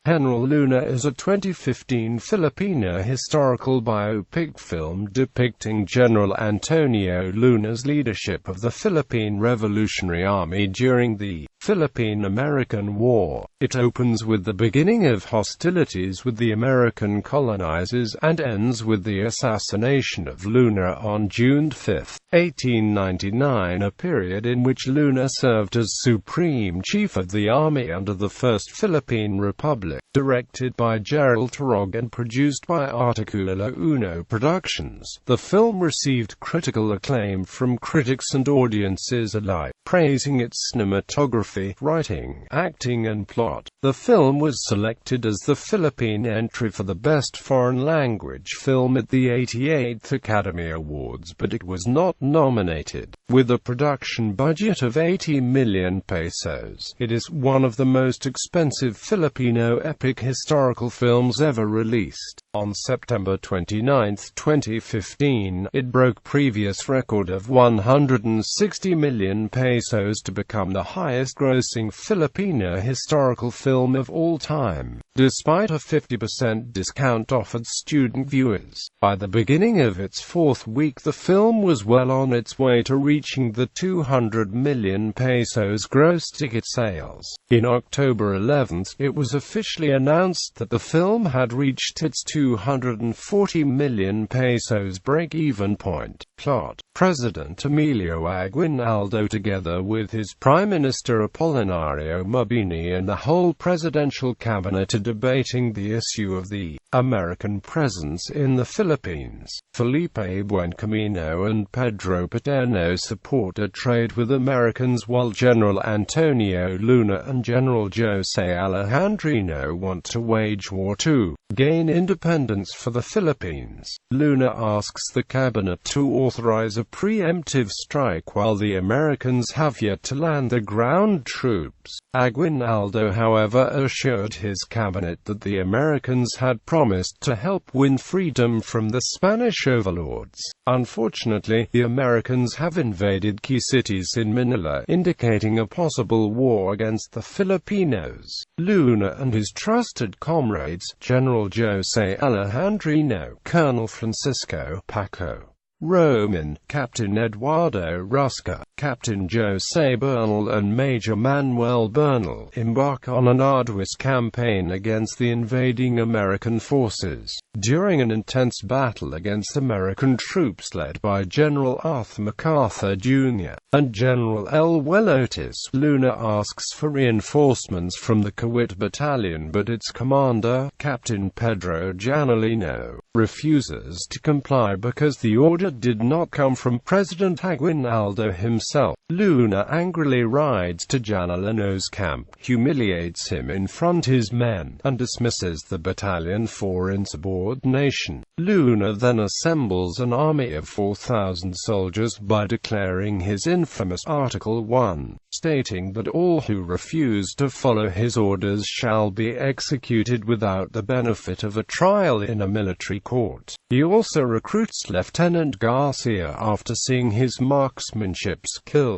Heneral Luna is a 2015 Filipino historical biopic film depicting General Antonio Luna's leadership of the Philippine Revolutionary Army during the Philippine-American War. It opens with the beginning of hostilities with the American colonizers and ends with the assassination of Luna on June 5, 1899, a period in which Luna served as Supreme Chief of the Army under the First Philippine Republic. Directed by Jerrold Tarog and produced by Artikulo Uno Productions, the film received critical acclaim from critics and audiences alike, praising its cinematography, writing, acting and plot. The film was selected as the Philippine entry for the Best Foreign Language Film at the 88th Academy Awards, but it was not nominated. With a production budget of 80 million pesos, it is one of the most expensive Filipino epic historical films ever released. On September 29, 2015, it broke previous record of 160 million pesos to become the highest-grossing Filipino historical film of all time, despite a 50% discount offered student viewers. By the beginning of its fourth week, the film was well on its way to reaching the 200 million pesos gross ticket sales. In October 11, it was officially announced that the film had reached its 240 million pesos break-even point. Plot: President Emilio Aguinaldo, together with his Prime Minister Apolinario Mabini and the whole presidential cabinet, are debating the issue of the American presence in the Philippines. Felipe Buencamino and Pedro Paterno support a trade with Americans, while General Antonio Luna and General Jose Alejandrino want to wage war to gain independence for the Philippines. Luna asks the cabinet to authorize a preemptive strike while the Americans have yet to land their ground troops. Aguinaldo, however, assured his cabinet that the Americans had promised to help win freedom from the Spanish overlords. Unfortunately, the Americans have invaded key cities in Manila, indicating a possible war against the Filipinos. Luna and his trusted comrades, General Jose Alejandrino, Colonel Francisco Paco Roman, Captain Eduardo Rusca, Captain Jose Bernal and Major Manuel Bernal, embark on an arduous campaign against the invading American forces. During an intense battle against American troops led by General Arthur MacArthur Jr. and General L. Otis, Luna asks for reinforcements from the Kawit Battalion, but its commander, Captain Pedro Janalino, refuses to comply because the order did not come from President Aguinaldo himself. Luna angrily rides to Janalino's camp, humiliates him in front of his men, and dismisses the battalion for insubordination. Luna then assembles an army of 4,000 soldiers by declaring his infamous Article 1, stating that all who refuse to follow his orders shall be executed without the benefit of a trial in a military court. He also recruits Lieutenant Garcia after seeing his marksmanship skills,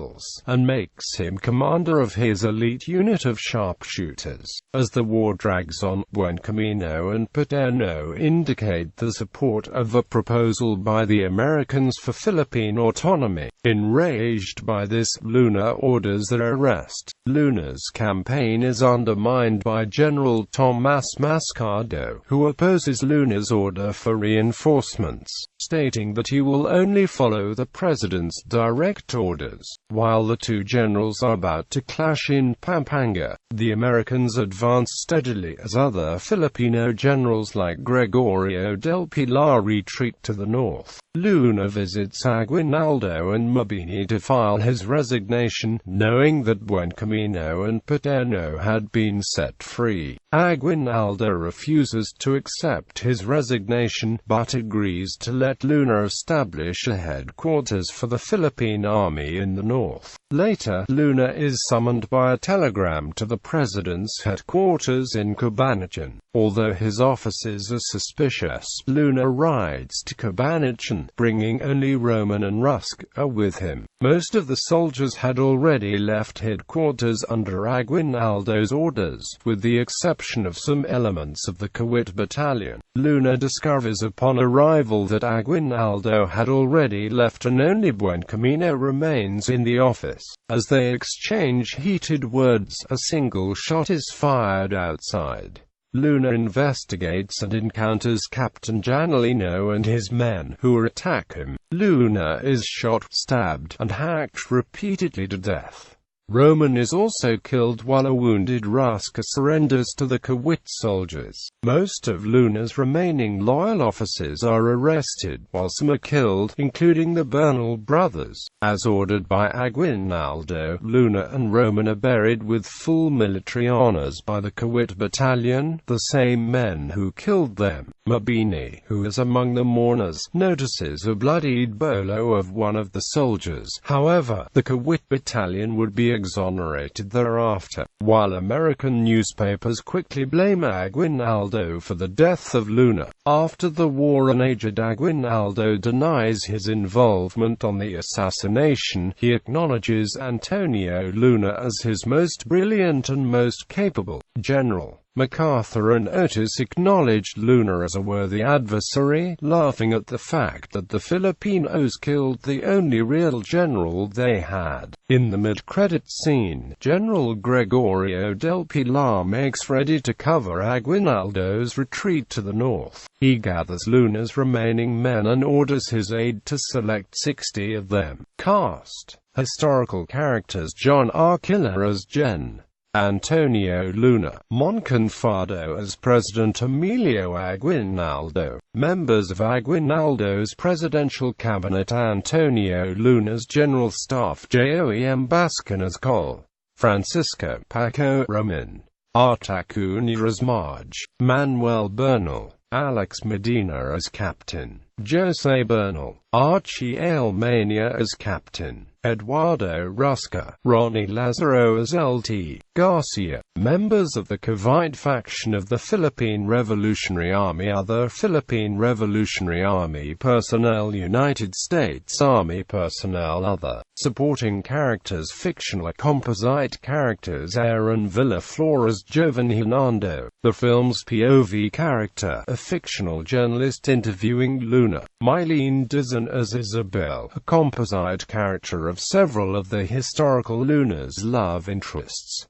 and makes him commander of his elite unit of sharpshooters. As the war drags on, Buencamino and Paterno indicate the support of a proposal by the Americans for Philippine autonomy. Enraged by this, Luna orders their arrest. Luna's campaign is undermined by General Tomas Mascardo, who opposes Luna's order for reinforcements, stating that he will only follow the president's direct orders. While the two generals are about to clash in Pampanga, the Americans advance steadily as other Filipino generals like Gregorio del Pilar retreat to the north. Luna visits Aguinaldo and Mabini to file his resignation, knowing that Buencamino and Paterno had been set free. Aguinaldo refuses to accept his resignation, but agrees to let Luna establish a headquarters for the Philippine Army in the north. Later, Luna is summoned by a telegram to the president's headquarters in Cabanatuan. Although his officers are suspicious, Luna rides to Cabanatuan, bringing only Roman and Rusca with him. Most of the soldiers had already left headquarters under Aguinaldo's orders, with the exception of some elements of the Kuwait battalion. Luna discovers upon arrival that Aguinaldo had already left and only Buen Camino remains in the office. As they exchange heated words, a single shot is fired outside. Luna investigates and encounters Captain Janelino and his men, who attack him. Luna is shot, stabbed, and hacked repeatedly to death. Roman is also killed while a wounded Rusca surrenders to the Kuwait soldiers. Most of Luna's remaining loyal officers are arrested, while some are killed, including the Bernal brothers. As ordered by Aguinaldo, Luna and Roman are buried with full military honors by the Kuwait battalion, the same men who killed them. Mabini, who is among the mourners, notices a bloodied bolo of one of the soldiers. However, the Kuwait battalion would be exonerated thereafter, while American newspapers quickly blame Aguinaldo for the death of Luna. After the war, an aged Aguinaldo denies his involvement on the assassination. He acknowledges Antonio Luna as his most brilliant and most capable general. MacArthur and Otis acknowledged Luna as a worthy adversary, laughing at the fact that the Filipinos killed the only real general they had. In the mid-credits scene, General Gregorio del Pilar makes ready to cover Aguinaldo's retreat to the north. He gathers Luna's remaining men and orders his aide to select 60 of them. Cast: historical characters: John Arquilla as Gen. Antonio Luna, Monconfado as President Emilio Aguinaldo, members of Aguinaldo's presidential cabinet: Antonio Luna's general staff: Joem Bascan as Col. Francisco Paco Roman, Artikulo as Marge, Manuel Bernal, Alex Medina as Captain, Jose Bernal, Archie Almania as Captain, Eduardo Rusca, Ronnie Lazaro as Lt. Garcia. Members of the Cavite faction of the Philippine Revolutionary Army: other Philippine Revolutionary Army personnel, United States Army personnel. Other supporting characters: fictional composite characters: Aaron Villaflor as Joven Hernando, the film's POV character, a fictional journalist interviewing Luna; Mylene Dizon as Isabel, a composite character of several of the historical Luna's love interests.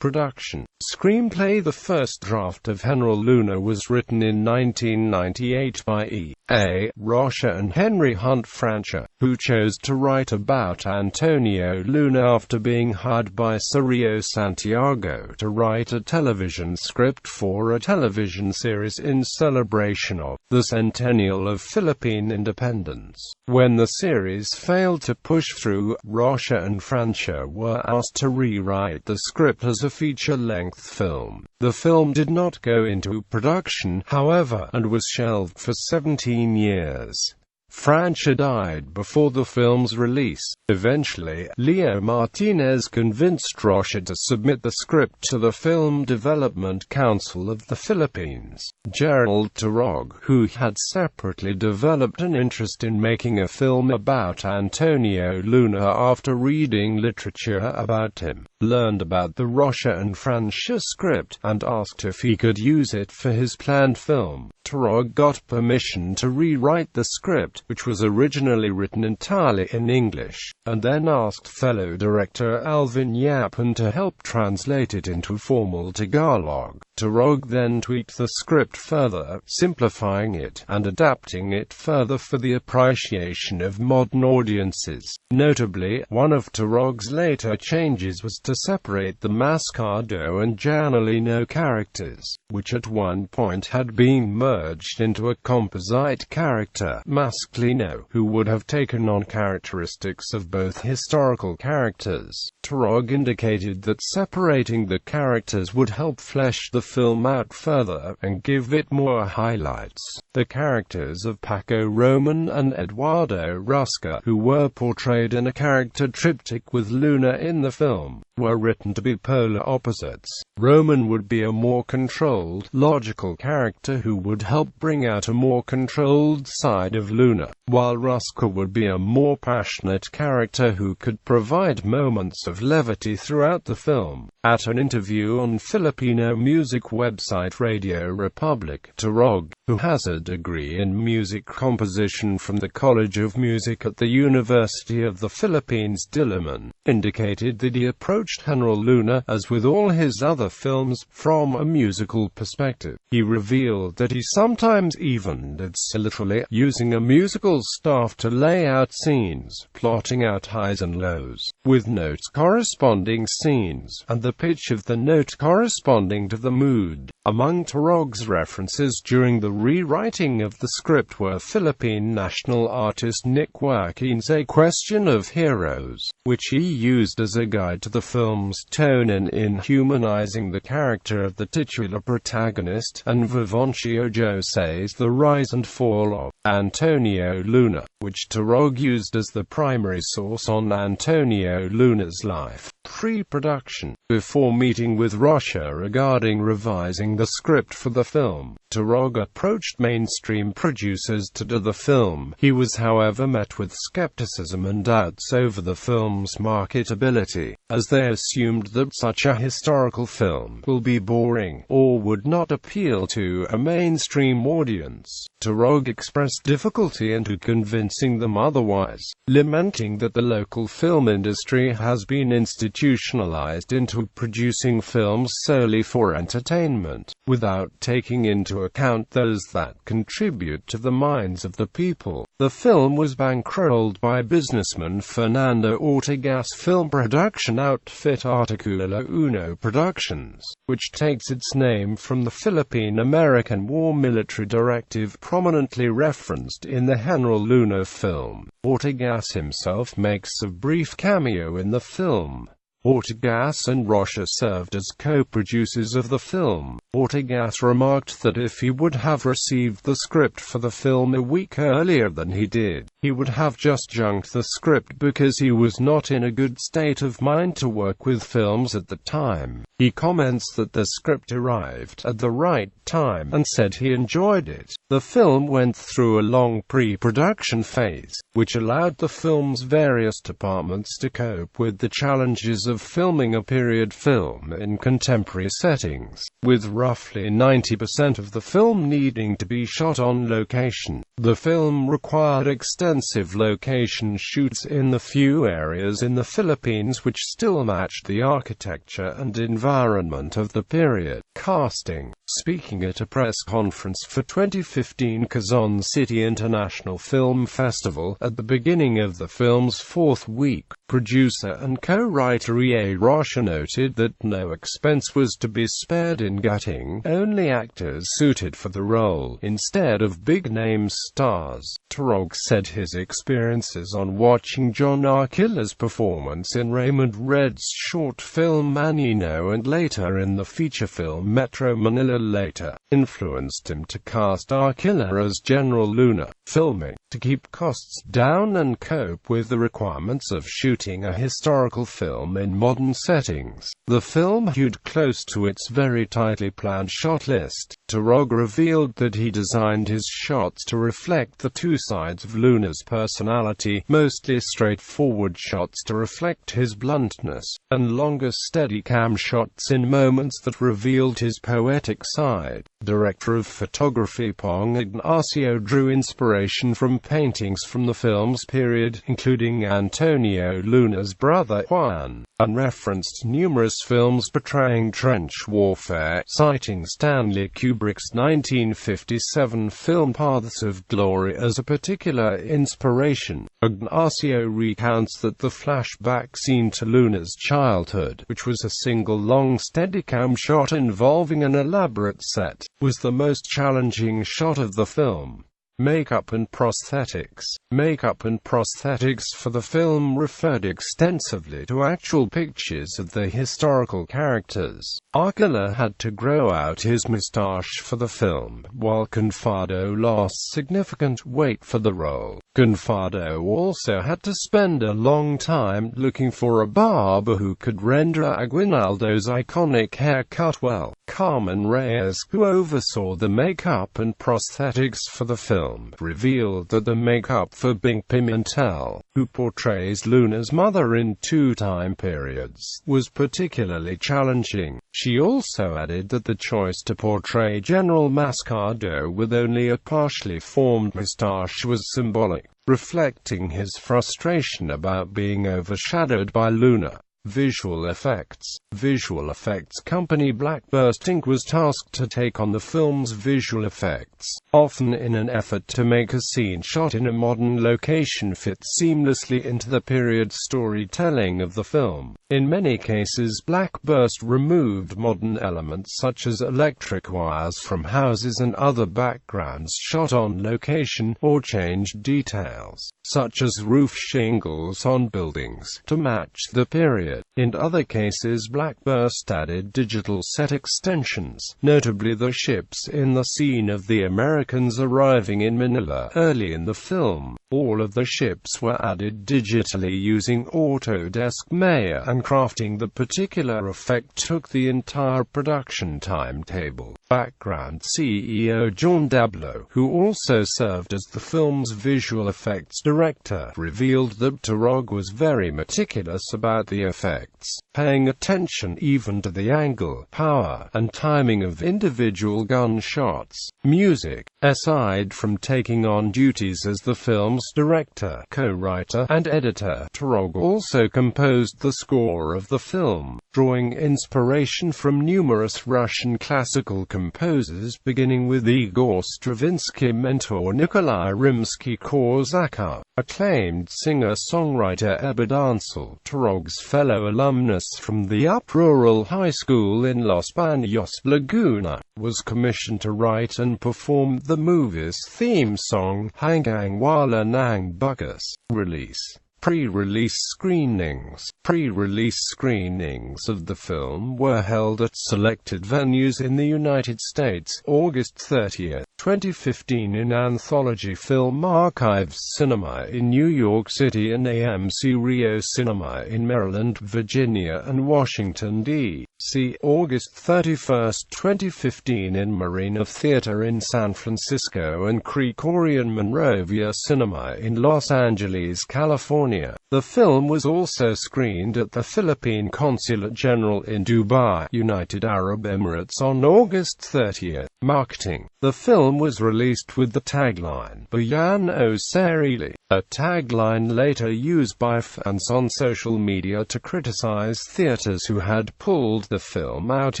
Production. Screenplay: the first draft of Heneral Luna was written in 1998 by E.A. Rocha and Henry Hunt Francha, who chose to write about Antonio Luna after being hired by Sergio Santiago to write a television script for a television series in celebration of the centennial of Philippine independence. When the series failed to push through, Rocha and Francha were asked to rewrite the script as a feature-length film. The film did not go into production, however, and was shelved for 17 years. Francha died before the film's release. Eventually, Leo Martinez convinced Rocha to submit the script to the Film Development Council of the Philippines. Jerrold Tarog, who had separately developed an interest in making a film about Antonio Luna after reading literature about him, learned about the Rocha and Francha script, and asked if he could use it for his planned film. Tarog got permission to rewrite the script, which was originally written entirely in English, and then asked fellow director Alvin Yapan to help translate it into formal Tagalog. Tarog then tweaked the script further, simplifying it, and adapting it further for the appreciation of modern audiences. Notably, one of Tarog's later changes was to separate the Mascado and Janelino characters, which at one point had been merged into a composite character, Masclino, who would have taken on characteristics of both historical characters. Tarog indicated that separating the characters would help flesh the film out further, and give it more highlights. The characters of Paco Roman and Eduardo Rusca, who were portrayed in a character triptych with Luna in the film, were written to be polar opposites. Roman would be a more controlled, logical character who would help bring out a more controlled side of Luna, while Ruska would be a more passionate character who could provide moments of levity throughout the film. At an interview on Filipino music website Radio Republic, Tarog, who has a degree in music composition from the College of Music at the University of the Philippines Diliman, indicated that he approached Heneral Luna, as with all his other films, from a musical perspective. He revealed that he sometimes even did so literally, using a musical staff to lay out scenes, plotting out highs and lows, with notes corresponding scenes, and the pitch of the note corresponding to the mood. Among Tarog's references during the rewriting of the script were Philippine national artist Nick Joaquin's A Question of Heroes, which he used as a guide to the film's tone in humanizing the character of the titular protagonist, and Vivancio Jose's The Rise and Fall of Antonio Luna, which Tarog used as the primary source on Antonio Luna's life. Pre-production. Before meeting with Russia regarding revising the script for the film, Tarog approached mainstream producers to do the film. He was however met with skepticism and doubts over the film's marketability, as they assumed that such a historical film will be boring, or would not appeal to a mainstream audience. Tarog expressed difficulty in convincing them otherwise, lamenting that the local film industry has been institutionalized into producing films solely for entertainment, without taking into account those that contribute to the minds of the people. The film was bankrolled by businessman Fernando Ortegas' film production outfit Artikulo Uno Productions, which takes its name from the Philippine-American War military directive prominently referenced in the Heneral Luna film. Ortegas himself makes a brief cameo in the film. Ortegas and Rocha served as co-producers of the film. Ortegas remarked that if he would have received the script for the film a week earlier than he did, he would have just junked the script because he was not in a good state of mind to work with films at the time. He comments that the script arrived at the right time and said he enjoyed it. The film went through a long pre-production phase, which allowed the film's various departments to cope with the challenges of filming a period film in contemporary settings, with roughly 90% of the film needing to be shot on location. The film required extensive location shoots in the few areas in the Philippines which still matched the architecture and environment of the period. Casting. Speaking at a press conference for 2015 Quezon City International Film Festival at the beginning of the film's fourth week, producer and co-writer E.A. Rocha noted that no expense was to be spared in getting only actors suited for the role, instead of big-name stars. Tarog said his experiences on watching John Arquila's performance in Raymond Red's short film Manino and later in the feature film Metro Manila later influenced him to cast Arquila as General Luna. Filming. To keep costs down and cope with the requirements of shooting a historical film in modern settings, the film hewed close to its very tightly planned shot list. Tarog revealed that he designed his shots to reflect the two sides of Luna's personality, mostly straightforward shots to reflect his bluntness, and longer steady-cam shots in moments that revealed his poetic side. Director of photography Pong Ignacio drew inspiration from paintings from the film's period, including Antonio Luna's brother Juan, and referenced numerous films portraying trench warfare, citing Stanley Kubrick's 1957 film Paths of Glory as a particular inspiration. Ignacio recounts that the flashback scene to Luna's childhood, which was a single long steadicam shot involving an elaborate set, was the most challenging shot of the film. Makeup and prosthetics. Makeup and prosthetics for the film referred extensively to actual pictures of the historical characters. Arquila had to grow out his moustache for the film, while Confado lost significant weight for the role. Gonfado also had to spend a long time looking for a barber who could render Aguinaldo's iconic haircut well. Carmen Reyes, who oversaw the makeup and prosthetics for the film, revealed that the makeup for Bing Pimentel, who portrays Luna's mother in two time periods, was particularly challenging. She also added that the choice to portray General Mascardo with only a partially formed moustache was symbolic, reflecting his frustration about being overshadowed by Luna. Visual effects. Visual effects company Blackburst Inc. was tasked to take on the film's visual effects, often in an effort to make a scene shot in a modern location fit seamlessly into the period storytelling of the film. In many cases, Blackburst removed modern elements such as electric wires from houses and other backgrounds shot on location, or changed details, such as roof shingles on buildings, to match the period. In other cases, Blackburst added digital set extensions, notably the ships in the scene of the Americans arriving in Manila early in the film. All of the ships were added digitally using Autodesk Maya, and crafting the particular effect took the entire production timetable. Background CEO John Dablo, who also served as the film's visual effects director, revealed that Tarog was very meticulous about the effects, paying attention even to the angle, power, and timing of individual gunshots. Music. Aside from taking on duties as the film's director, co-writer, and editor, Tarog also composed the score of the film, drawing inspiration from numerous Russian classical composers beginning with Igor Stravinsky mentor Nikolai Rimsky-Korsakov. Acclaimed singer-songwriter Ebba Dancel, Tarog's fellow alumnus from the Rural High School in Los Baños, Laguna, was commissioned to write and perform the movie's theme song, Hanggang Wala Nang Bukas. Release. Pre-release screenings. Pre-release screenings of the film were held at selected venues in the United States, August 30, 2015 in Anthology Film Archives Cinema in New York City and AMC Rio Cinema in Maryland, Virginia and Washington, D.C. August 31, 2015 in Marina Theater in San Francisco and Krikorian Monrovia Cinema in Los Angeles, California. The film was also screened at the Philippine Consulate General in Dubai, United Arab Emirates on August 30. Marketing. The film was released with the tagline, Bayan o Sarili, a tagline later used by fans on social media to criticize theaters who had pulled the film out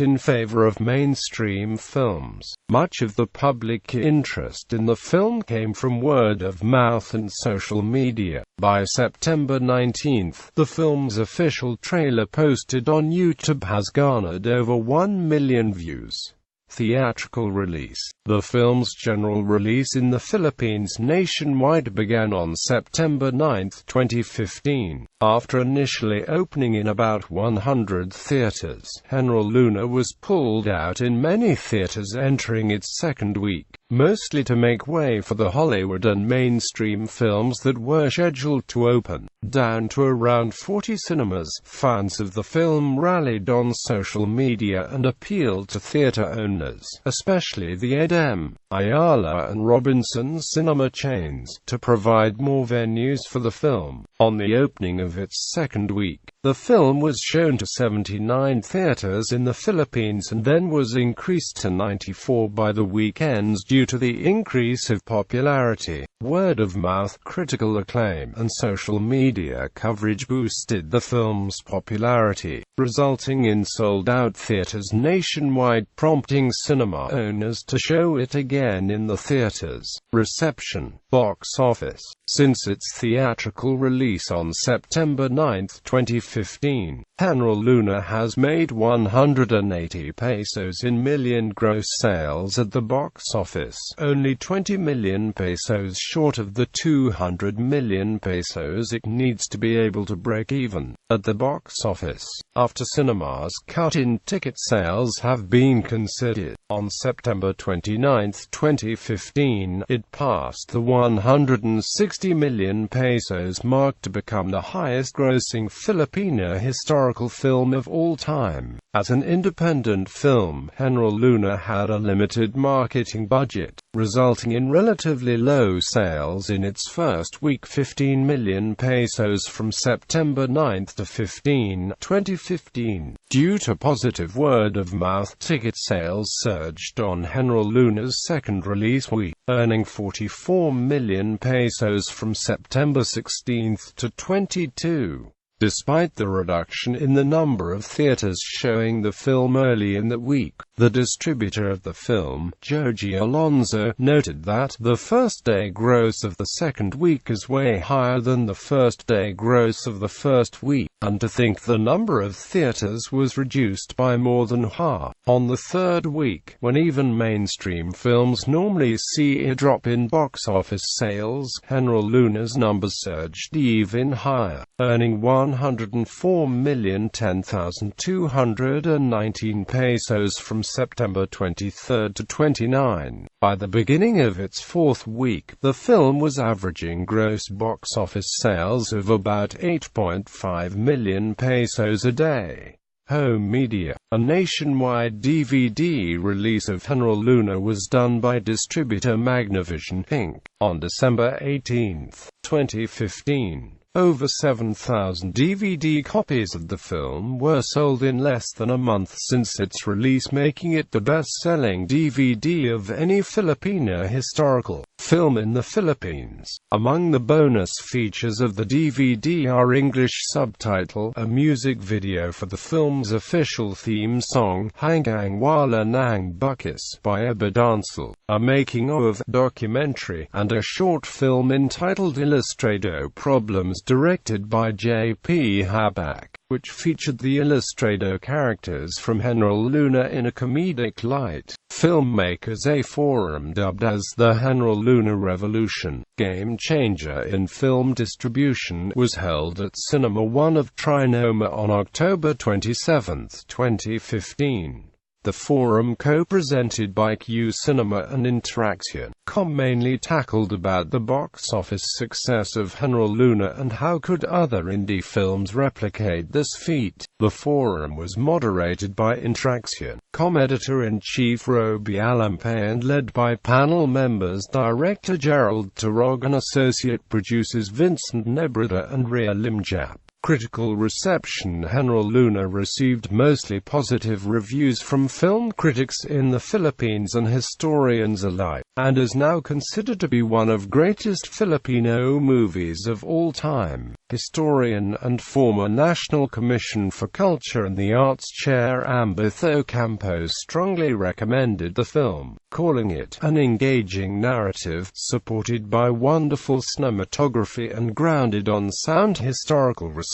in favor of mainstream films. Much of the public interest in the film came from word of mouth and social media. By September 19, the film's official trailer posted on YouTube has garnered over 1 million views. Theatrical release. The film's general release in the Philippines nationwide began on September 9, 2015. After initially opening in about 100 theaters, Heneral Luna was pulled out in many theaters entering its second week, mostly to make way for the Hollywood and mainstream films that were scheduled to open. Down to around 40 cinemas, fans of the film rallied on social media and appealed to theater owners, especially the Edem, Ayala and Robinson cinema chains, to provide more venues for the film. On the opening of its second week, the film was shown to 79 theaters in the Philippines and then was increased to 94 by the weekends due to the increase of popularity. Word of mouth, critical acclaim, and social media coverage boosted the film's popularity, resulting in sold-out theaters nationwide, prompting cinema owners to show it again in the theaters. Reception. Box office. Since its theatrical release on September 9, 2015, Heneral Luna has made 180 pesos in million gross sales at the box office, only 20 million pesos short of the 200 million pesos it needs to be able to break even at the box office, after cinemas' cut in ticket sales have been considered. On September 29, 2015, it passed the 160 million pesos mark to become the highest-grossing Filipino historical film of all time. As an independent film, Heneral Luna had a limited marketing budget, resulting in relatively low sales in its first week, 15 million pesos from September 9 to 15, 2015. Due to positive word-of-mouth, ticket sales surged on Heneral Luna's second release week, earning 44 million pesos from September 16 to 22. Despite the reduction in the number of theaters showing the film early in the week, the distributor of the film, Joji Alonso, noted that the first-day gross of the second week is way higher than the first-day gross of the first week, and to think the number of theaters was reduced by more than half. On the third week, when even mainstream films normally see a drop in box office sales, Heneral Luna's numbers surged even higher, earning 104,010,219 pesos from September 23 to 29. By the beginning of its fourth week, the film was averaging gross box office sales of about 8.5 million pesos a day. Home media. A nationwide DVD release of Heneral Luna was done by distributor Magnavision Inc. on December 18, 2015. Over 7,000 DVD copies of the film were sold in less than a month since its release, making it the best-selling DVD of any Filipino historical film in the Philippines. Among the bonus features of the DVD are English subtitle, a music video for the film's official theme song, Hanggang Wala Nang Bukas by Abadansel, a making-of documentary, and a short film entitled Ilustrado Problems directed by J.P. Habak, which featured the Ilustrado characters from Heneral Luna in a comedic light. Filmmakers. A forum dubbed as the Heneral Luna Revolution, Game Changer in Film Distribution, was held at Cinema One of Trinoma on October 27, 2015. The forum, co-presented by Q Cinema and Interaction, mainly tackled about the box office success of Heneral Luna and how could other indie films replicate this feat. The forum was moderated by Interaction, editor-in-chief Roby Alampe, and led by panel members director Jerrold Tarog and associate producers Vincent Nebreda and Ria Limjap. Critical reception. Heneral Luna received mostly positive reviews from film critics in the Philippines and historians alike, and is now considered to be one of greatest Filipino movies of all time. Historian and former National Commission for Culture and the Arts Chair Ambitho Campos strongly recommended the film, calling it an engaging narrative, supported by wonderful cinematography and grounded on sound historical research.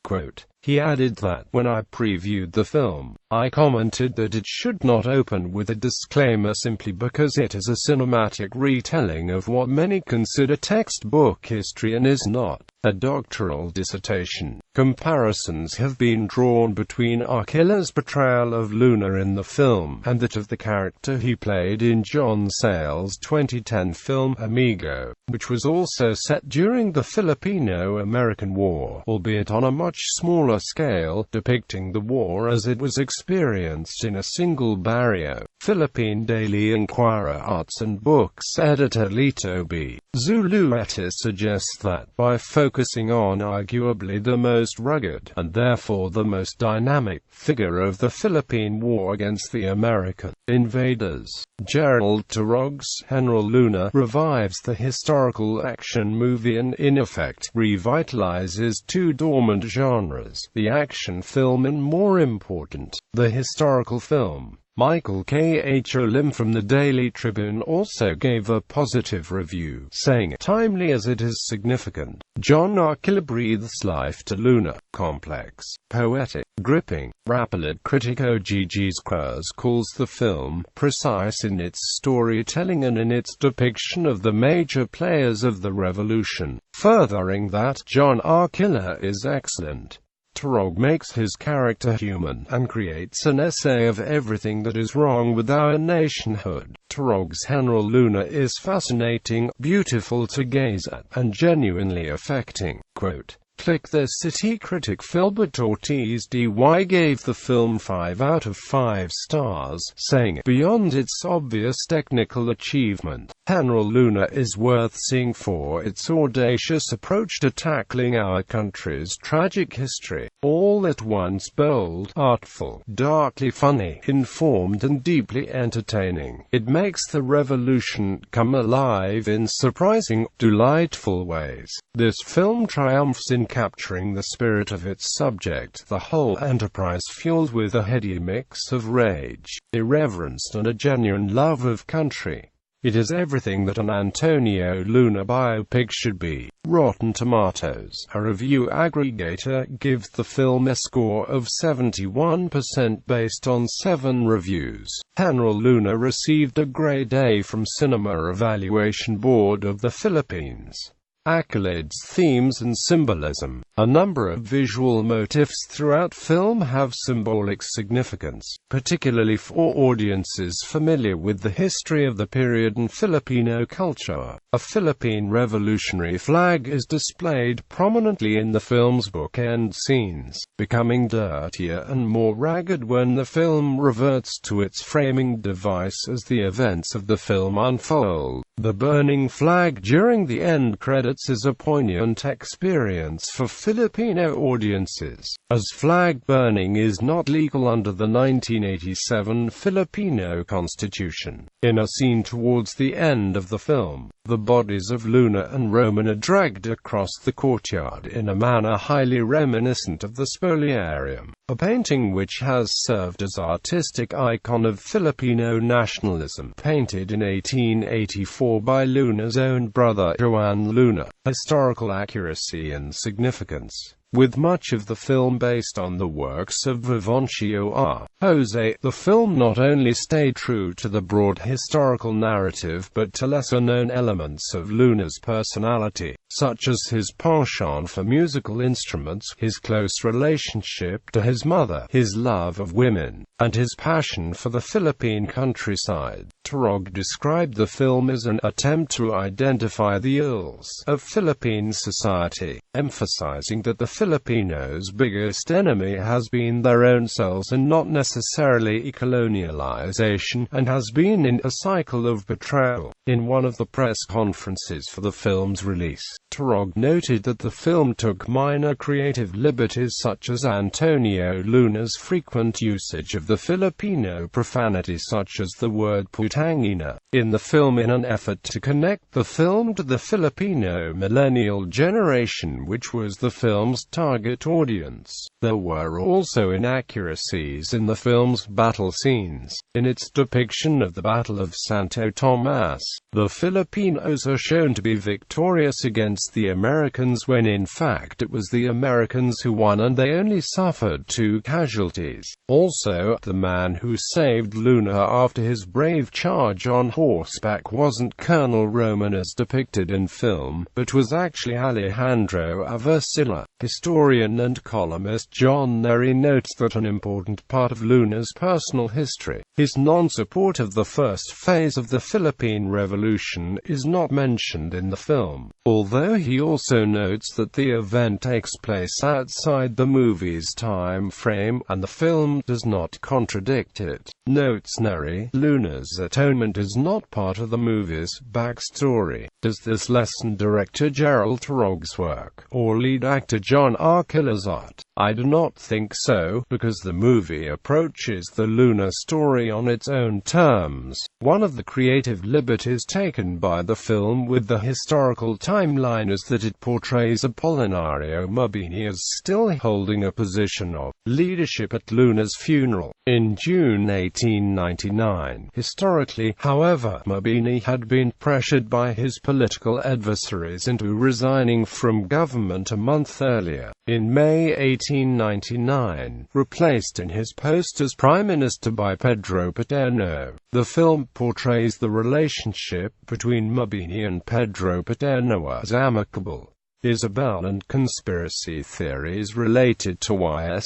Quote, he added that, when I previewed the film, I commented that it should not open with a disclaimer simply because it is a cinematic retelling of what many consider textbook history and is not a doctoral dissertation. Comparisons have been drawn between Arquila's portrayal of Luna in the film and that of the character he played in John Sayles' 2010 film Amigo, which was also set during the Filipino-American War, albeit on a much smaller scale, depicting the war as it was experienced in a single barrio. Philippine Daily Inquirer Arts and Books editor Lito B. Zuluetis suggests that, by focusing on arguably the most rugged, and therefore the most dynamic, figure of the Philippine War against the American invaders, Jerrold Tarog's Heneral Luna revives the historical action movie and in effect revitalizes two dormant genres, the action film and, more important, the historical film. Michael K. H. Olim from the Daily Tribune also gave a positive review, saying, timely as it is significant, John Arquilla breathes life to Luna. Complex, poetic, gripping, rapid. Critico Gigi's Cruz calls the film precise in its storytelling and in its depiction of the major players of the revolution, furthering that John Arquilla is excellent. Tarog makes his character human, and creates an essay of everything that is wrong with our nationhood. Tarog's Heneral Luna is fascinating, beautiful to gaze at, and genuinely affecting. Quote, Click the City critic Philbert Ortiz DY gave the film 5 out of 5 stars, saying, beyond its obvious technical achievement, Heneral Luna is worth seeing for its audacious approach to tackling our country's tragic history, all at once bold, artful, darkly funny, informed and deeply entertaining. It makes the revolution come alive in surprising, delightful ways. This film triumphs in capturing the spirit of its subject, the whole enterprise fueled with a heady mix of rage, irreverence and a genuine love of country. It is everything that an Antonio Luna biopic should be. Rotten Tomatoes, a review aggregator, gives the film a score of 71% based on 7 reviews. Heneral Luna received a grade A from Cinema Evaluation Board of the Philippines. Accolades, themes and symbolism. A number of visual motifs throughout film have symbolic significance, particularly for audiences familiar with the history of the period and Filipino culture. A Philippine revolutionary flag is displayed prominently in the film's bookend scenes, becoming dirtier and more ragged when the film reverts to its framing device as the events of the film unfold. The burning flag during the end credits is a poignant experience for Filipino audiences, as flag burning is not legal under the 1987 Filipino Constitution. In a scene towards the end of the film, the bodies of Luna and Roman are dragged across the courtyard in a manner highly reminiscent of the spoliarium, a painting which has served as artistic icon of Filipino nationalism, painted in 1884 by Luna's own brother Joan Luna. Historical accuracy and significance. With much of the film based on the works of Vivancio R. Jose, the film not only stayed true to the broad historical narrative but to lesser-known elements of Luna's personality, such as his penchant for musical instruments, his close relationship to his mother, his love of women, and his passion for the Philippine countryside. Tarog described the film as an attempt to identify the ills of Philippine society, emphasizing that the Filipinos' biggest enemy has been their own selves and not necessarily colonialization, and has been in a cycle of betrayal. In one of the press conferences for the film's release, Tarog noted that the film took minor creative liberties such as Antonio Luna's frequent usage of the Filipino profanity such as the word putangina in the film in an effort to connect the film to the Filipino millennial generation, which was the film's target audience. There were also inaccuracies in the film's battle scenes. In its depiction of the Battle of Santo Tomas, the Filipinos are shown to be victorious against the Americans when in fact it was the Americans who won and they only suffered 2 casualties. Also, the man who saved Luna after his brave charge on horseback wasn't Colonel Roman as depicted in film, but was actually Alejandro Avicilla. Historian and columnist John Nery notes that an important part of Luna's personal history, his non-support of the first phase of the Philippine Revolution, is not mentioned in the film, although he also notes that the event takes place outside the movie's time frame, and the film does not contradict it. Notes Nery, Luna's atonement is not part of the movie's backstory. Does this lessen director Jerrold Tarog's work, or lead actor John Arkila's art? I do not think so, because the movie approaches the Luna story on its own terms. One of the creative liberties taken by the film with the historical timeline is that it portrays Apolinario Mabini as still holding a position of leadership at Luna's funeral in June 1899. Historically, however, Mabini had been pressured by his political adversaries into resigning from government a month earlier, in May 1899, replaced in his post as Prime Minister by Pedro Paterno. The film portrays the relationship between Mabini and Pedro Paterno as amicable. Isabel and conspiracy theories related to Ysidra.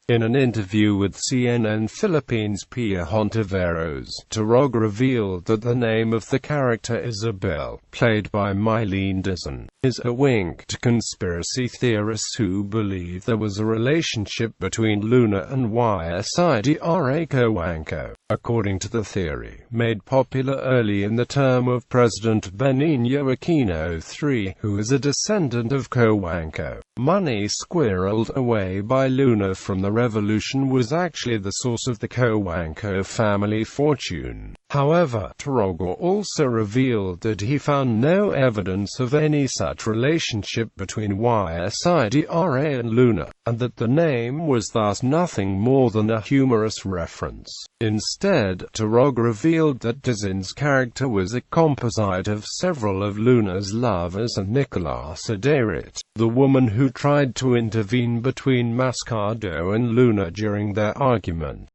In an interview with CNN Philippines Pia Hontiveros, Tarog revealed that the name of the character Isabel, played by Mylene Dizon, is a wink to conspiracy theorists who believe there was a relationship between Luna and Ysidra. According to the theory, made popular early in the term of President Benigno Aquino III, who is a descendant of Cojuangco, money squirreled away by Luna from the revolution was actually the source of the Cojuangco family fortune. However, Tarog also revealed that he found no evidence of any such relationship between Ysidra and Luna, and that the name was thus nothing more than a humorous reference. Instead, Tarog revealed that Dizon's character was a composite of several of Luna's lovers and Nicolas Adarit, the woman who tried to intervene between Mascardo and Luna during their argument.